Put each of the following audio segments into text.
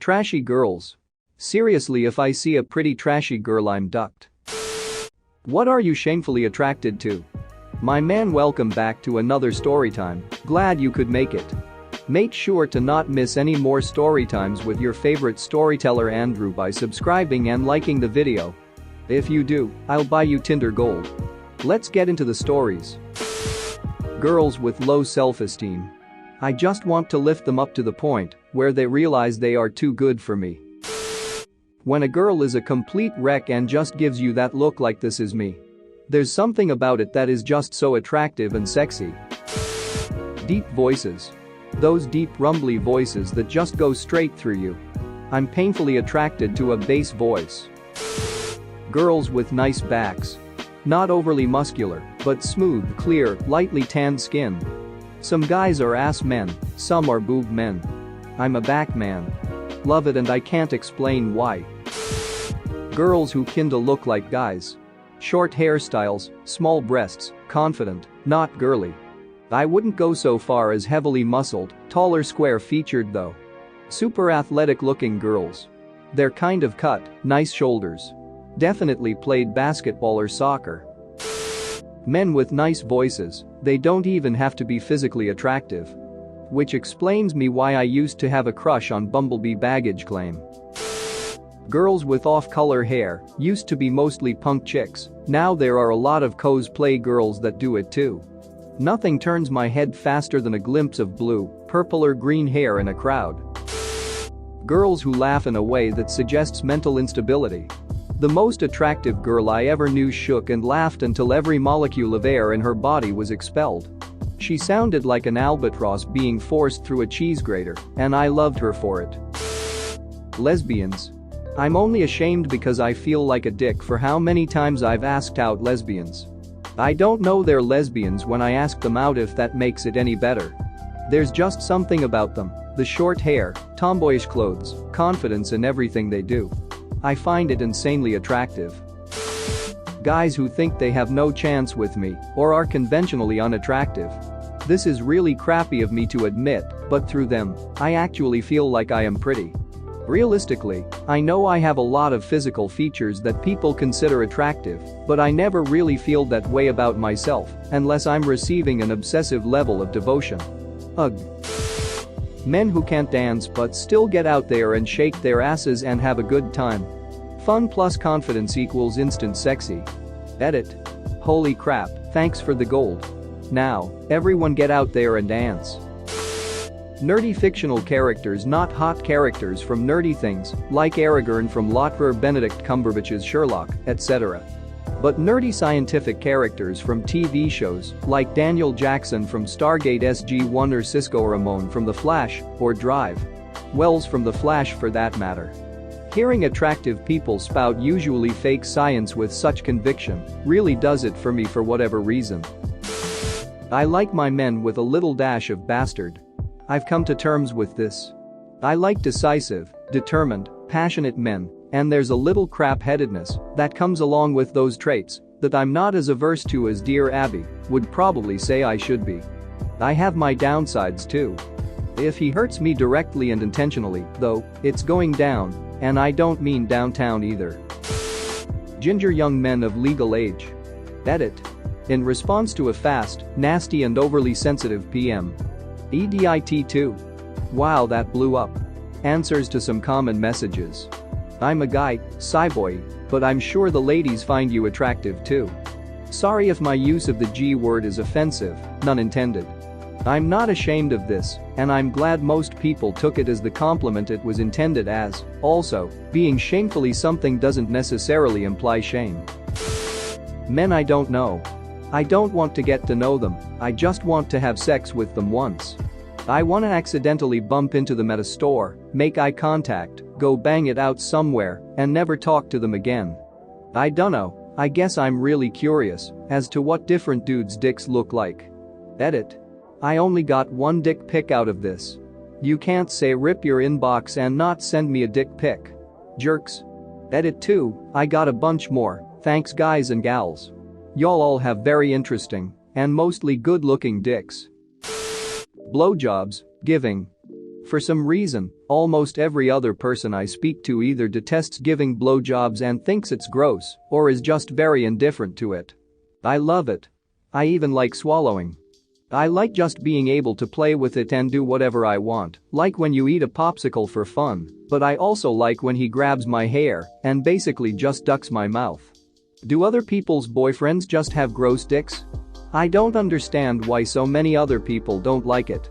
Trashy girls. Seriously, if I see a pretty trashy girl, I'm ducked. What are you shamefully attracted to? My man, welcome back to another story time. Glad you could make it. Make sure to not miss any more story times with your favorite storyteller Andrew by subscribing and liking the video. If you do, I'll buy you Tinder Gold. Let's get into the stories. Girls with low self-esteem. I just want to lift them up to the point where they realize they are too good for me. When a girl is a complete wreck and just gives you that look like this is me. There's something about it that is just so attractive and sexy. Deep voices. Those deep rumbly voices that just go straight through you. I'm painfully attracted to a bass voice. Girls with nice backs. Not overly muscular, but smooth, clear, lightly tanned skin. Some guys are ass men, some are boob men. I'm a back man. Love it, and I can't explain why. Girls who kinda look like guys. Short hairstyles, small breasts, confident, not girly. I wouldn't go so far as heavily muscled, taller, square-featured though. Super athletic looking girls. They're kind of cut, nice shoulders. Definitely played basketball or soccer. Men with nice voices, they don't even have to be physically attractive. Which explains me why I used to have a crush on Bumblebee Baggage Claim. Girls with off-color hair used to be mostly punk chicks, now there are a lot of cosplay girls that do it too. Nothing turns my head faster than a glimpse of blue, purple or green hair in a crowd. Girls who laugh in a way that suggests mental instability. The most attractive girl I ever knew shook and laughed until every molecule of air in her body was expelled. She sounded like an albatross being forced through a cheese grater, and I loved her for it. Lesbians. I'm only ashamed because I feel like a dick for how many times I've asked out lesbians. I don't know they're lesbians when I ask them out, if that makes it any better. There's just something about them, the short hair, tomboyish clothes, confidence in everything they do. I find it insanely attractive. Guys who think they have no chance with me or are conventionally unattractive. This is really crappy of me to admit, but through them, I actually feel like I am pretty. Realistically, I know I have a lot of physical features that people consider attractive, but I never really feel that way about myself unless I'm receiving an obsessive level of devotion. Ugh. Men who can't dance but still get out there and shake their asses and have a good time. Fun plus confidence equals instant sexy. Edit. Holy crap, thanks for the gold. Now, everyone get out there and dance. Nerdy fictional characters, not hot characters from nerdy things like Aragorn from Lotrer, Benedict Cumberbatch's Sherlock, etc. But nerdy scientific characters from TV shows like Daniel Jackson from Stargate SG-1 or Cisco Ramon from The Flash or Drive. Wells from The Flash for that matter. Hearing attractive people spout usually fake science with such conviction really does it for me for whatever reason. I like my men with a little dash of bastard. I've come to terms with this. I like decisive, determined, passionate men, and there's a little crap-headedness that comes along with those traits that I'm not as averse to as dear Abby would probably say I should be. I have my downsides too. If he hurts me directly and intentionally, though, it's going down, and I don't mean downtown either. Ginger young men of legal age. Edit. In response to a fast, nasty and overly sensitive PM. EDIT2. Wow, that blew up. Answers to some common messages. I'm a guy, Cyboy, but I'm sure the ladies find you attractive too. Sorry if my use of the G word is offensive, none intended. I'm not ashamed of this, and I'm glad most people took it as the compliment it was intended as. Also, being shamefully something doesn't necessarily imply shame. Men I don't know. I don't want to get to know them, I just want to have sex with them once. I want to accidentally bump into them at a store, make eye contact, go bang it out somewhere, and never talk to them again. I dunno, I guess I'm really curious as to what different dudes' dicks look like. Edit. I only got one dick pic out of this. You can't say rip your inbox and not send me a dick pic. Jerks. Edit 2, I got a bunch more, thanks guys and gals. Y'all all have very interesting and mostly good-looking dicks. Blowjobs, giving. For some reason, almost every other person I speak to either detests giving blowjobs and thinks it's gross or is just very indifferent to it. I love it. I even like swallowing. I like just being able to play with it and do whatever I want, like when you eat a popsicle for fun, but I also like when he grabs my hair and basically just ducks my mouth. Do other people's boyfriends just have gross dicks? I don't understand why so many other people don't like it.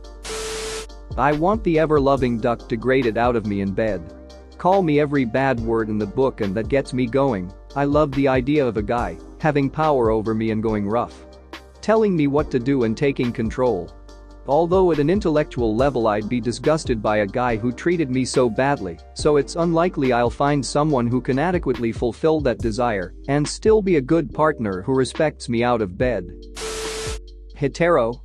I want the ever-loving duck to grate it out of me in bed. Call me every bad word in the book and that gets me going. I love the idea of a guy having power over me and going rough. Telling me what to do and taking control. Although at an intellectual level I'd be disgusted by a guy who treated me so badly, so it's unlikely I'll find someone who can adequately fulfill that desire and still be a good partner who respects me out of bed. Hetero.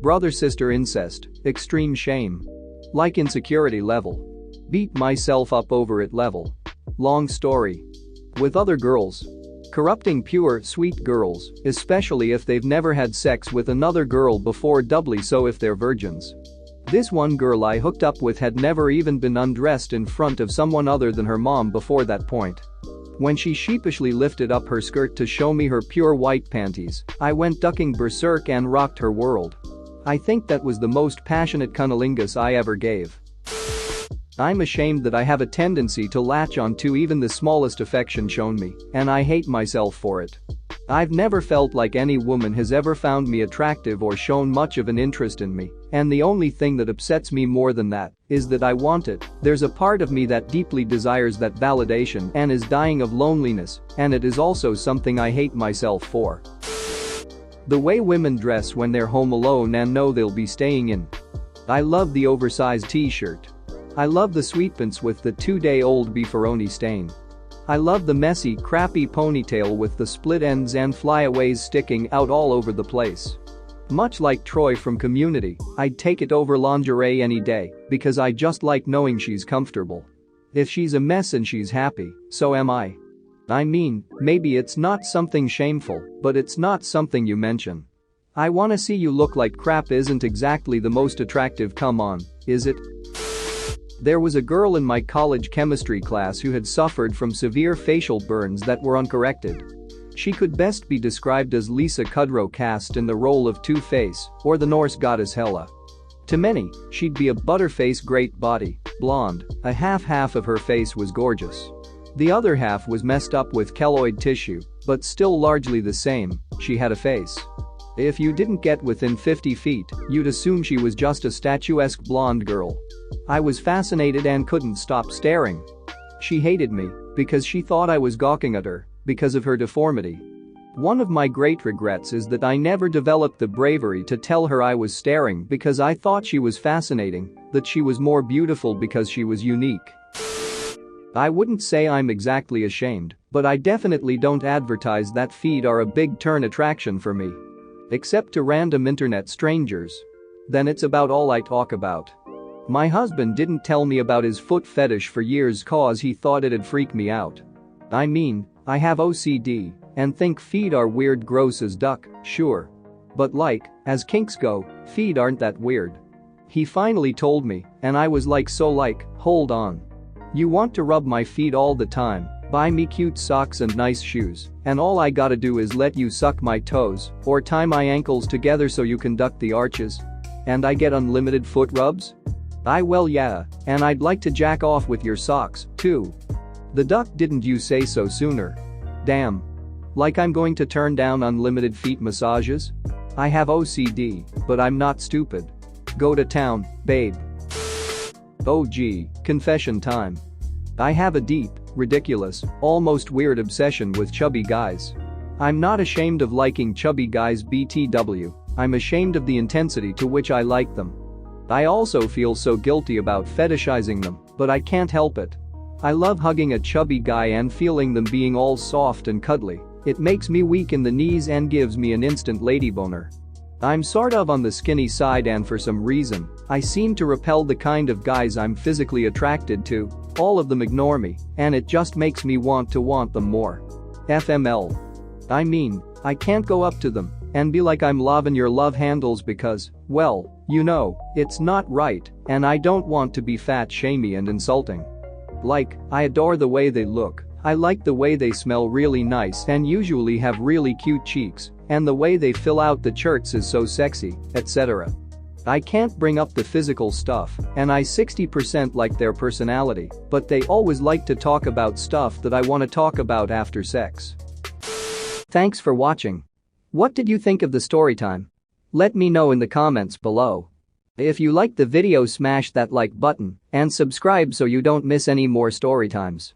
Brother-sister incest, extreme shame. Like insecurity level. Beat myself up over it level. Long story. With other girls. Corrupting pure, sweet girls, especially if they've never had sex with another girl before, doubly so if they're virgins. This one girl I hooked up with had never even been undressed in front of someone other than her mom before that point. When she sheepishly lifted up her skirt to show me her pure white panties, I went ducking berserk and rocked her world. I think that was the most passionate cunnilingus I ever gave. I'm ashamed that I have a tendency to latch on to even the smallest affection shown me, and I hate myself for it. I've never felt like any woman has ever found me attractive or shown much of an interest in me, and the only thing that upsets me more than that is that I want it. There's a part of me that deeply desires that validation and is dying of loneliness, and it is also something I hate myself for. The way women dress when they're home alone and know they'll be staying in. I love the oversized t-shirt. I love the sweatpants with the 2-day-old beefaroni stain. I love the messy, crappy ponytail with the split ends and flyaways sticking out all over the place. Much like Troy from Community, I'd take it over lingerie any day because I just like knowing she's comfortable. If she's a mess and she's happy, so am I. I mean, maybe it's not something shameful, but it's not something you mention. I wanna see you look like crap isn't exactly the most attractive, come on, is it? There was a girl in my college chemistry class who had suffered from severe facial burns that were uncorrected. She could best be described as Lisa Kudrow cast in the role of Two-Face or the Norse goddess Hela. To many, she'd be a butterface, great body, blonde, a half of her face was gorgeous. The other half was messed up with keloid tissue, but still largely the same, she had a face. If you didn't get within 50 feet, you'd assume she was just a statuesque blonde girl. I was fascinated and couldn't stop staring. She hated me because she thought I was gawking at her because of her deformity. One of my great regrets is that I never developed the bravery to tell her I was staring because I thought she was fascinating, that she was more beautiful because she was unique. I wouldn't say I'm exactly ashamed, but I definitely don't advertise that feet are a big turn attraction for me. Except to random internet strangers. Then it's about all I talk about. My husband didn't tell me about his foot fetish for years cause he thought it'd freak me out. I mean, I have OCD and think feet are weird, gross as duck, sure. But as kinks go, feet aren't that weird. He finally told me, and I was hold on. You want to rub my feet all the time, buy me cute socks and nice shoes, and all I gotta do is let you suck my toes or tie my ankles together so you can duck the arches? And I get unlimited foot rubs? Well yeah, and I'd like to jack off with your socks, too. The duck, didn't you say so sooner? Damn. Like I'm going to turn down unlimited feet massages? I have OCD, but I'm not stupid. Go to town, babe. Oh gee, confession time. I have a deep, ridiculous, almost weird obsession with chubby guys. I'm not ashamed of liking chubby guys BTW, I'm ashamed of the intensity to which I like them. I also feel so guilty about fetishizing them, but I can't help it. I love hugging a chubby guy and feeling them being all soft and cuddly. It makes me weak in the knees and gives me an instant lady boner. I'm sort of on the skinny side and for some reason, I seem to repel the kind of guys I'm physically attracted to. All of them ignore me, and it just makes me want them more. FML. I mean, I can't go up to them and be like I'm loving your love handles because, well, You know, it's not right, and I don't want to be fat shamey and insulting. Like, I adore the way they look, I like the way they smell really nice and usually have really cute cheeks, and the way they fill out the shirts is so sexy, etc. I can't bring up the physical stuff, and I 60% like their personality, but they always like to talk about stuff that I want to talk about after sex. Thanks for watching. What did you think of the story time? Let me know in the comments below. If you liked the video, smash that like button and subscribe so you don't miss any more story times.